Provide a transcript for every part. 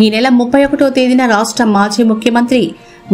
ఈ నెల 31వ తేదీన రాష్ట్ర మాజీ ముఖ్యమంత్రి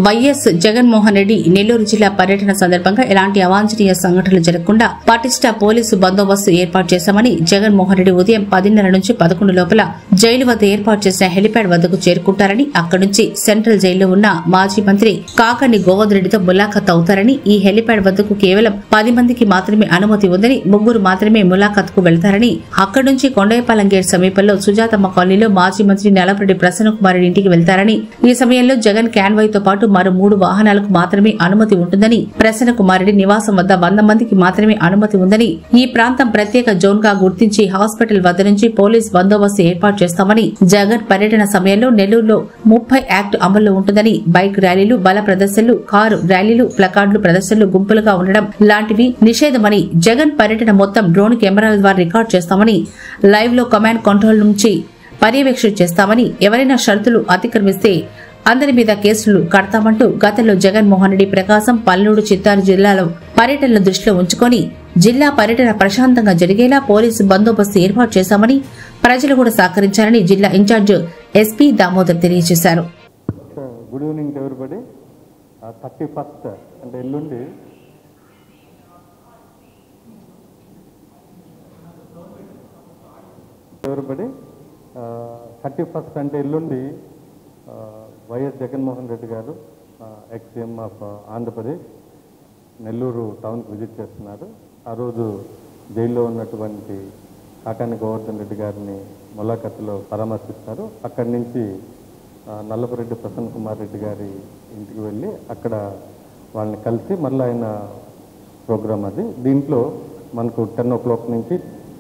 వైఎస్ జగన్మోహన్ రెడ్డి నెల్లూరు జిల్లా పర్యటన సందర్భంగా ఎలాంటి అవాంఛనీయ సంఘటనలు జరగకుండా పటిష్ట పోలీసు బందోబస్తు ఏర్పాటు చేశామని జగన్మోహన్ రెడ్డి ఉదయం 10:30 నుంచి 11 లోపల జైలు వద్ద ఏర్పాటు చేసిన హెలిప్యాడ్ వద్దకు చేరుకుంటారని, అక్కడి నుంచి సెంట్రల్ జైల్లో ఉన్న మాజీ మంత్రి కాకాని గోవర్ధన్ రెడ్డితో ములాఖత్ అవుతారని, ఈ హెలిప్యాడ్ వద్దకు కేవలం 10 మందికి మాత్రమే అనుమతి ఉందని, 3 మాత్రమే ములాఖత్కు వెళ్తారని, అక్కడి నుంచి కొండయ్యపాలెం గేట్ సమీపంలో సుజాతమ్మ కాలనీలో మాజీ మంత్రి నల్లపురెడ్డి ప్రసన్నకుమార్ రెడ్డి ఇంటికి వెళ్తారని, ఈ సమయంలో జగన్ క్యాన్వాయ్తో పాటు మరో 3 వాహనాలకు మాత్రమే అనుమతి ఉంటుందని, ప్రసన్నకుమార్ రెడ్డి నివాసం వద్ద 100 మందికి మాత్రమే అనుమతి ఉందని, ఈ ప్రాంతం ప్రత్యేక జోన్ గా గుర్తించి హాస్పిటల్ వద్ద నుంచి పోలీస్ బందోబస్తు ఏర్పాటు చేస్తామని, జగన్ పర్యటన సమయంలో నెల్లూరులో 30 యాక్ట్ అమల్లో ఉంటుందని, బైక్ ర్యాలీలు, బల ప్రదర్శనలు, కారు ర్యాలీలు, ప్లకార్డులు ప్రదర్శనలు గుంపులుగా ఉండడం లాంటివి నిషేధమని, జగన్ పర్యటన మొత్తం డ్రోన్ కెమెరాల ద్వారా రికార్డు చేస్తామని, లైవ్ లో కమాండ్ కంట్రోల్ నుంచి పర్యవేక్షణ చేస్తామని, ఎవరైనా షరతులు అతిక్రమిస్తే అందరి మీద కేసులు కడతామంటూ గతంలో జగన్మోహన్ రెడ్డి ప్రకాశం, పల్నాడు, చిత్తూరు జిల్లాలో పర్యటనలు దృష్టిలో ఉంచుకొని జిల్లా పర్యటన ప్రశాంతంగా జరిగేలా పోలీసు బందోబస్తు ఏర్పాటు చేశామని, ప్రజలు కూడా సహకరించారని జిల్లా ఇన్ఛార్జ్ ఎస్పీ దామోదర్ తెలియజేశారు. Good evening everybody. 31st అంటే ఎల్లుండి ఎవరిబడి 31st అంటే ఎల్లుండి వైఎస్ జగన్మోహన్ రెడ్డి గారు ఎక్స్-సీఎం ఆఫ్ ఆంధ్రప్రదేశ్ నెల్లూరు టౌన్కి విజిట్ చేస్తున్నారు. ఆ రోజు జైల్లో ఉన్నటువంటి కాకాని గోవర్ధన్ రెడ్డి గారిని ములాఖత్తులో పరామర్శిస్తారు. అక్కడి నుంచి నల్లపురెడ్డి ప్రసన్నకుమార్ రెడ్డి గారి ఇంటికి వెళ్ళి అక్కడ వాళ్ళని కలిసి మళ్ళీ ఆయన ప్రోగ్రాం అది. దీంట్లో మనకు 10 o'clock నుంచి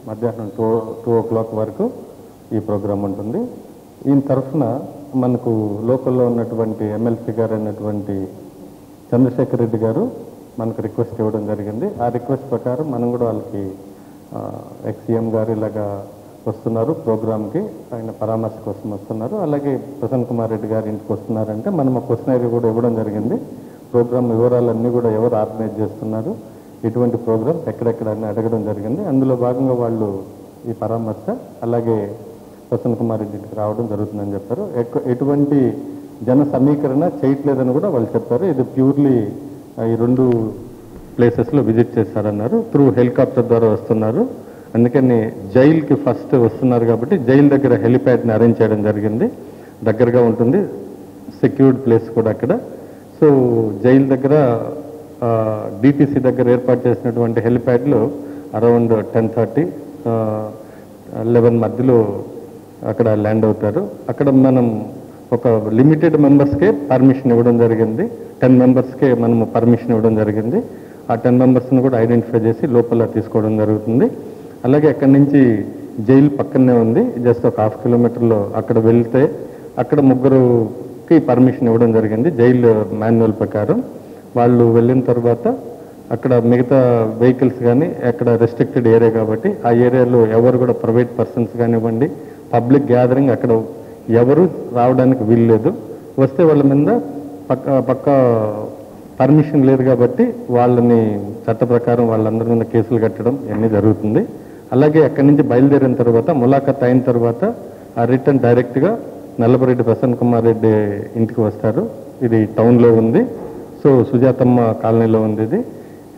మధ్యాహ్నం 2 o'clock వరకు ఈ ప్రోగ్రాం ఉంటుంది. ఈయన తరఫున మనకు లోకల్లో ఉన్నటువంటి ఎమ్మెల్సీ గారు అయినటువంటి చంద్రశేఖర్ రెడ్డి గారు మనకు రిక్వెస్ట్ ఇవ్వడం జరిగింది. ఆ రిక్వెస్ట్ ప్రకారం మనం కూడా వాళ్ళకి ఎక్స్-సీఎం గారు ఇలాగా వస్తున్నారు ప్రోగ్రామ్కి, ఆయన పరామర్శ కోసం వస్తున్నారు, అలాగే ప్రసన్న కుమార్ రెడ్డి గారి ఇంటికి వస్తున్నారంటే మనం ఆ క్వశ్చనరీ కూడా ఇవ్వడం జరిగింది. ప్రోగ్రామ్ వివరాలన్నీ కూడా ఎవరు ఆర్గనైజ్ చేస్తున్నారు, ఎటువంటి ప్రోగ్రామ్స్ ఎక్కడెక్కడ అని అడగడం జరిగింది. అందులో భాగంగా వాళ్ళు ఈ పరామర్శ అలాగే ప్రసన్న కుమార్ రెడ్డికి రావడం జరుగుతుందని చెప్పారు. ఎటువంటి జన సమీకరణ చేయట్లేదని కూడా వాళ్ళు చెప్పారు. ఇది ప్యూర్లీ ఈ 2 ప్లేసెస్లో విజిట్ చేశారన్నారు. త్రూ హెలికాప్టర్ ద్వారా వస్తున్నారు, అందుకని జైలుకి ఫస్ట్ వస్తున్నారు కాబట్టి జైలు దగ్గర హెలిప్యాడ్ని అరేంజ్ చేయడం జరిగింది. దగ్గరగా ఉంటుంది, సెక్యూర్డ్ ప్లేస్ కూడా అక్కడ. సో జైలు దగ్గర డిటీసీ దగ్గర ఏర్పాటు చేసినటువంటి హెలిప్యాడ్లో అరౌండ్ 10:30, 11 మధ్యలో అక్కడ ల్యాండ్ అవుతారు. అక్కడ మనం ఒక లిమిటెడ్ మెంబర్స్కే పర్మిషన్ ఇవ్వడం జరిగింది. 10 మెంబర్స్కే మనము పర్మిషన్ ఇవ్వడం జరిగింది. ఆ 10 మెంబర్స్ని కూడా ఐడెంటిఫై చేసి లోపల తీసుకోవడం జరుగుతుంది. అలాగే అక్కడి నుంచి జైలు పక్కనే ఉంది, జస్ట్ ఒక 1/2 కిలోమీటర్లో అక్కడ వెళ్తే అక్కడ 3కి పర్మిషన్ ఇవ్వడం జరిగింది జైలు మాన్యువల్ ప్రకారం. వాళ్ళు వెళ్ళిన తర్వాత అక్కడ మిగతా వెహికల్స్ కానీ అక్కడ రెస్ట్రిక్టెడ్ ఏరియా కాబట్టి ఆ ఏరియాలో ఎవరు కూడా ప్రైవేట్ పర్సన్స్ కానివ్వండి, పబ్లిక్ గ్యాదరింగ్ అక్కడ ఎవరు రావడానికి వీల్లేదు. వస్తే వాళ్ళ మీద పక్క పర్మిషన్ లేదు కాబట్టి వాళ్ళని చట్ట ప్రకారం వాళ్ళందరి మీద కేసులు కట్టడం ఇవన్నీ జరుగుతుంది. అలాగే అక్కడి నుంచి బయలుదేరిన తర్వాత ములాఖత్ అయిన తర్వాత ఆ రిటర్న్ డైరెక్ట్గా నల్లపురెడ్డి ప్రసన్న కుమార్ రెడ్డి ఇంటికి వస్తారు. ఇది టౌన్లో ఉంది, సో సుజాతమ్మ కాలనీలో ఉంది. ఇది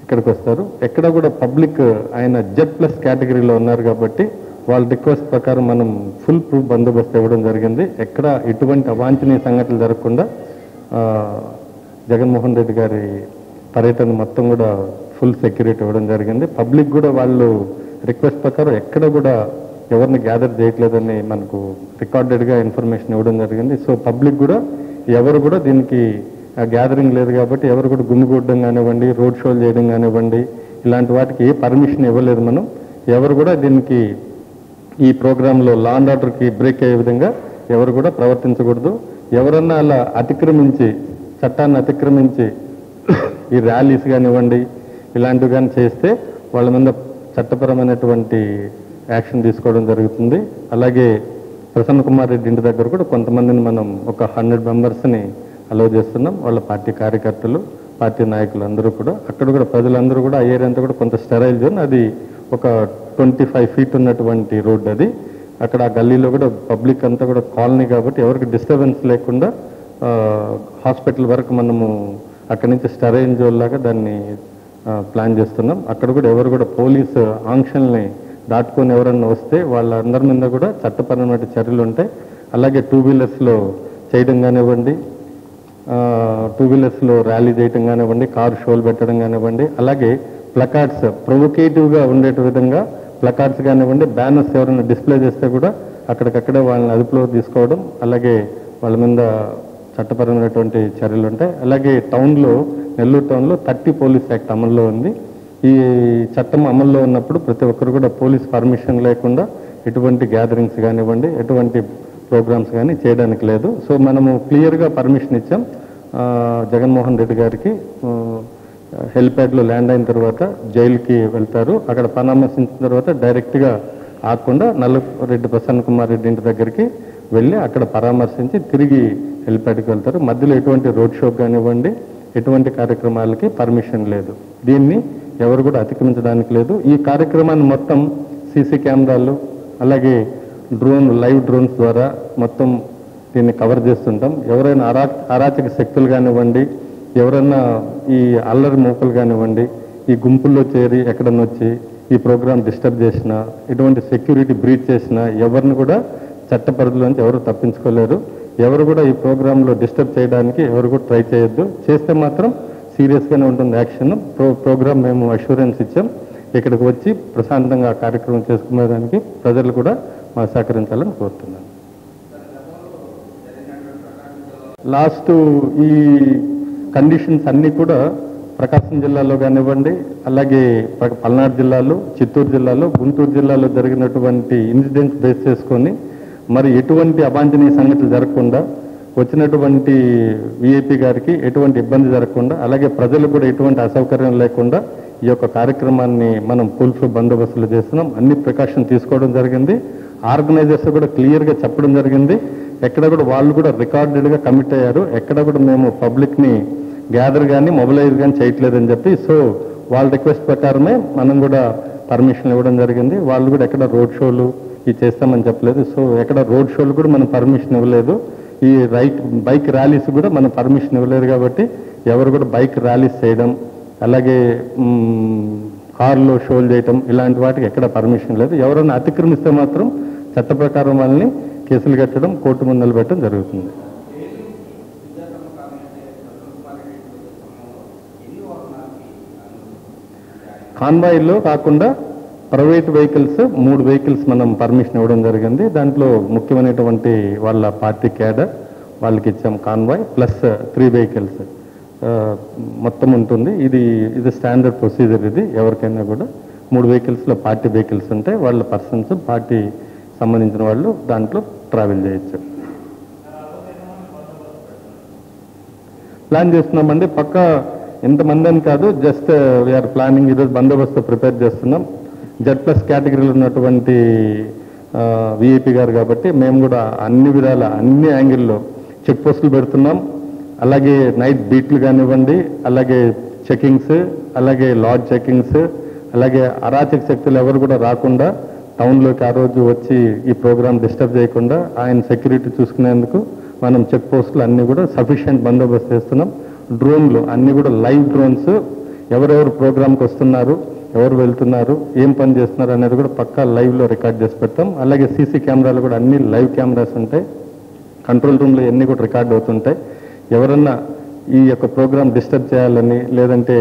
ఇక్కడికి వస్తారు. ఎక్కడ కూడా పబ్లిక్ ఆయన Z+ కేటగిరీలో ఉన్నారు కాబట్టి వాళ్ళ రిక్వెస్ట్ ప్రకారం మనం ఫుల్ ప్రూఫ్ బందోబస్తు ఇవ్వడం జరిగింది. ఎక్కడ ఎటువంటి అవాంఛనీయ సంఘటనలు జరగకుండా జగన్మోహన్ రెడ్డి గారి పర్యటన మొత్తం కూడా ఫుల్ సెక్యూరిటీ ఇవ్వడం జరిగింది. పబ్లిక్ కూడా వాళ్ళు రిక్వెస్ట్ ప్రకారం ఎక్కడ కూడా ఎవరిని గ్యాదర్ చేయట్లేదని మనకు రికార్డెడ్గా ఇన్ఫర్మేషన్ ఇవ్వడం జరిగింది. సో పబ్లిక్ కూడా ఎవరు కూడా దీనికి గ్యాదరింగ్ లేదు కాబట్టి ఎవరు కూడా గుమిగూడడం కానివ్వండి, రోడ్ షోలు చేయడం కానివ్వండి, ఇలాంటి వాటికి ఏ పర్మిషన్ ఇవ్వలేదు మనం. ఎవరు కూడా దీనికి ఈ ప్రోగ్రాంలో లా అండ్ ఆర్డర్కి బ్రేక్ అయ్యే విధంగా ఎవరు కూడా ప్రవర్తించకూడదు. ఎవరన్నా అలా అతిక్రమించి చట్టాన్ని అతిక్రమించి ఈ ర్యాలీస్ కానివ్వండి ఇలాంటివి కానీ చేస్తే వాళ్ళ మీద చట్టపరమైనటువంటి యాక్షన్ తీసుకోవడం జరుగుతుంది. అలాగే ప్రసన్న కుమార్ రెడ్డి ఇంటి దగ్గర కూడా కొంతమందిని మనం ఒక 100 మెంబర్స్ని అలౌ చేస్తున్నాం. వాళ్ళ పార్టీ కార్యకర్తలు, పార్టీ నాయకులు అందరూ కూడా అక్కడ కూడా ప్రజలందరూ కూడా ఆ ఏరియా అంతా కూడా కొంత స్టెరైల్ జోన్, అది ఒక 25 feet ఉన్నటువంటి రోడ్. అది అక్కడ ఆ గల్లీలో కూడా పబ్లిక్ అంతా కూడా కాలనీ కాబట్టి ఎవరికి డిస్టర్బెన్స్ లేకుండా హాస్పిటల్ వరకు మనము అక్కడి నుంచి స్టరైన్ జోన్ లాగా దాన్ని ప్లాన్ చేస్తున్నాం. అక్కడ కూడా ఎవరు కూడా పోలీసు ఆంక్షల్ని దాటుకొని ఎవరన్నా వస్తే వాళ్ళందరి మీద కూడా చట్టపరమైన చర్యలు ఉంటాయి. అలాగే టూ వీలర్స్లో చేయడం కానివ్వండి, టూ వీలర్స్లో ర్యాలీ చేయడం కానివ్వండి, కారు షోలు పెట్టడం కానివ్వండి, అలాగే ప్లకార్డ్స్ ప్రొవొకేటివ్గా ఉండే విధంగా ప్లకార్డ్స్ కానివ్వండి, బ్యానర్స్ ఎవరైనా డిస్ప్లే చేస్తే కూడా అక్కడికక్కడే వాళ్ళని అదుపులో తీసుకోవడం, అలాగే వాళ్ళ మీద చట్టపరమైనటువంటి చర్యలు ఉంటాయి. అలాగే నెల్లూరు టౌన్లో 30 పోలీస్ యాక్ట్ అమల్లో ఉంది. ఈ చట్టం అమల్లో ఉన్నప్పుడు ప్రతి ఒక్కరు కూడా పోలీస్ పర్మిషన్ లేకుండా ఎటువంటి గ్యాదరింగ్స్ కానివ్వండి, ఎటువంటి ప్రోగ్రామ్స్ కానీ చేయడానికి లేదు. సో మనము క్లియర్గా పర్మిషన్ ఇచ్చాం. జగన్మోహన్ రెడ్డి గారికి హెలిప్యాడ్లో ల్యాండ్ అయిన తర్వాత జైలుకి వెళ్తారు. అక్కడ పరామర్శించిన తర్వాత డైరెక్ట్గా ఆకుండా నల్లరెడ్డి ప్రసన్న కుమార్ రెడ్డి ఇంటి దగ్గరికి వెళ్ళి అక్కడ పరామర్శించి తిరిగి హెలిప్యాడ్కి వెళ్తారు. మధ్యలో ఎటువంటి రోడ్ షో కానివ్వండి, ఎటువంటి కార్యక్రమాలకి పర్మిషన్ లేదు. దీన్ని ఎవరు కూడా అతిక్రమించడానికి లేదు. ఈ కార్యక్రమాన్ని మొత్తం సీసీ కెమెరాలు అలాగే లైవ్ డ్రోన్స్ ద్వారా మొత్తం దీన్ని కవర్ చేస్తుంటాం. ఎవరైనా అరాచక శక్తులు కానివ్వండి, ఎవరైనా ఈ అల్లరి మూకలు కానివ్వండి, ఈ గుంపుల్లో చేరి ఎక్కడన్నా వచ్చి ఈ ప్రోగ్రాం డిస్టర్బ్ చేసినా, ఎటువంటి సెక్యూరిటీ బ్రీచ్ చేసినా ఎవరిని కూడా చట్ట పరిధిలోంచి ఎవరు తప్పించుకోలేరు. ఎవరు కూడా ఈ ప్రోగ్రాంలో డిస్టర్బ్ చేయడానికి ఎవరు కూడా ట్రై చేయొద్దు. చేస్తే మాత్రం సీరియస్గానే ఉంటుంది యాక్షన్. ప్రోగ్రామ్ మేము అష్యూరెన్స్ ఇచ్చాం. ఇక్కడికి వచ్చి ప్రశాంతంగా కార్యక్రమం చేసుకునేదానికి ప్రజలు కూడా మాకు సహకరించాలని కోరుతున్నాను. లాస్ట్ ఈ కండిషన్స్ అన్నీ కూడా ప్రకాశం జిల్లాలో కానివ్వండి, అలాగే పల్నాడు జిల్లాలో, చిత్తూరు జిల్లాలో, గుంటూరు జిల్లాలో జరిగినటువంటి ఇన్సిడెంట్స్ బేస్ చేసుకొని మరి ఎటువంటి అవాంఛనీయ సంఘటనలు జరగకుండా, వచ్చినటువంటి విఐపి గారికి ఎటువంటి ఇబ్బంది జరగకుండా, అలాగే ప్రజలకు కూడా ఎటువంటి అసౌకర్యం లేకుండా ఈ యొక్క కార్యక్రమాన్ని మనం ఫుల్ బందోబస్తులు చేస్తున్నాం. అన్ని ప్రికాషన్ తీసుకోవడం జరిగింది. ఆర్గనైజర్స్ కూడా క్లియర్గా చెప్పడం జరిగింది. ఎక్కడ కూడా వాళ్ళు కూడా రికార్డెడ్గా కమిట్ అయ్యారు. ఎక్కడ కూడా మేము పబ్లిక్ని గ్యాదర్ కానీ మొబిలైజ్ కానీ చేయట్లేదని చెప్పి, సో వాళ్ళ రిక్వెస్ట్ ప్రకారమే మనం కూడా పర్మిషన్ ఇవ్వడం జరిగింది. వాళ్ళు కూడా ఎక్కడ రోడ్ షోలు ఇది చేస్తామని చెప్పలేదు. సో ఎక్కడ రోడ్ షోలు కూడా మనం పర్మిషన్ ఇవ్వలేదు. ఈ బైక్ ర్యాలీస్ కూడా మనం పర్మిషన్ ఇవ్వలేదు. కాబట్టి ఎవరు కూడా బైక్ ర్యాలీస్ చేయడం, అలాగే కార్లో షోలు చేయటం, ఇలాంటి వాటికి ఎక్కడ పర్మిషన్ లేదు. ఎవరైనా అతిక్రమిస్తే మాత్రం చట్ట ప్రకారం వాళ్ళని కేసులు కట్టడం, కోర్టు ముందు నిలబెట్టడం జరుగుతుంది. కాన్వాయ్లో కాకుండా ప్రైవేట్ వెహికల్స్ 3 వెహికల్స్ మనం పర్మిషన్ ఇవ్వడం జరిగింది. దాంట్లో ముఖ్యమైనటువంటి వాళ్ళ పార్టీ క్యాడర్ వాళ్ళకి ఇచ్చాం కాన్వాయ్, ప్లస్ 3 వెహికల్స్ మొత్తం ఉంటుంది. ఇది స్టాండర్డ్ ప్రొసీజర్. ఇది ఎవరికైనా కూడా 3 వెహికల్స్లో పార్టీ వెహికల్స్ ఉంటాయి. వాళ్ళ పర్సన్స్ పార్టీ సంబంధించిన వాళ్ళు దాంట్లో ట్రావెల్ చేయొచ్చు. ప్లాన్ చేస్తున్నామండి. పక్కా ఎంతమంది అని కాదు, జస్ట్ వీఆర్ ప్లానింగ్. ఈరోజు బందోబస్తు ప్రిపేర్ చేస్తున్నాం. Z+ కేటగిరీలో ఉన్నటువంటి విఐపి గారు కాబట్టి మేము కూడా అన్ని విధాల అన్ని యాంగిల్లో చెక్ పోస్టులు పెడుతున్నాం. అలాగే నైట్ బీట్లు కానివ్వండి, అలాగే చెకింగ్స్, అలాగే లాడ్జ్ చెకింగ్స్, అలాగే అరాచక శక్తులు ఎవరు కూడా రాకుండా టౌన్లోకి ఆ రోజు వచ్చి ఈ ప్రోగ్రామ్ డిస్టర్బ్ చేయకుండా ఆయన సెక్యూరిటీ చూసుకునేందుకు మనం చెక్ పోస్టులు అన్నీ కూడా సఫిషియెంట్ బందోబస్తు చేస్తున్నాం. డ్రోన్లు అన్నీ కూడా లైవ్ డ్రోన్స్, ఎవరెవరు ప్రోగ్రామ్కి వస్తున్నారు, ఎవరు వెళ్తున్నారు, ఏం పని చేస్తున్నారు అనేది కూడా పక్కా లైవ్లో రికార్డ్ చేసి పెడతాం. అలాగే సీసీ కెమెరాలు కూడా అన్ని లైవ్ కెమెరాస్ ఉంటాయి. కంట్రోల్ రూమ్లో అన్నీ కూడా రికార్డ్ అవుతుంటాయి. ఎవరన్నా ఈ యొక్క ప్రోగ్రామ్ డిస్టర్బ్ చేయాలని, లేదంటే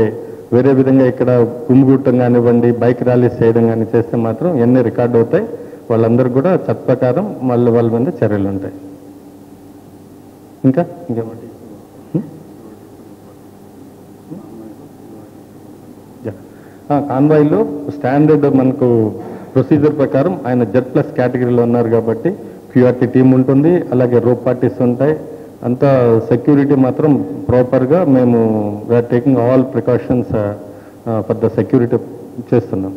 వేరే విధంగా ఇక్కడ గుమ్మిగూడటం కానివ్వండి, బైక్ ర్యాలీస్ చేయడం కానీ చేస్తే మాత్రం ఇవన్నీ రికార్డ్ అవుతాయి. వాళ్ళందరూ కూడా చట్ట ప్రకారం వాళ్ళ మీద చర్యలు ఉంటాయి. ఇంకేమంటే కాన్వాయ్లో స్టాండర్డ్ మనకు ప్రొసీజర్ ప్రకారం ఆయన Z+ కేటగిరీలో ఉన్నారు కాబట్టి క్యూఆర్టీ టీం ఉంటుంది, అలాగే రోప్ పార్టీస్ ఉంటాయి. అంతా సెక్యూరిటీ మాత్రం ప్రాపర్గా మేము we're taking all precautions for the security చేస్తున్నాం.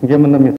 ఇంకేమన్నా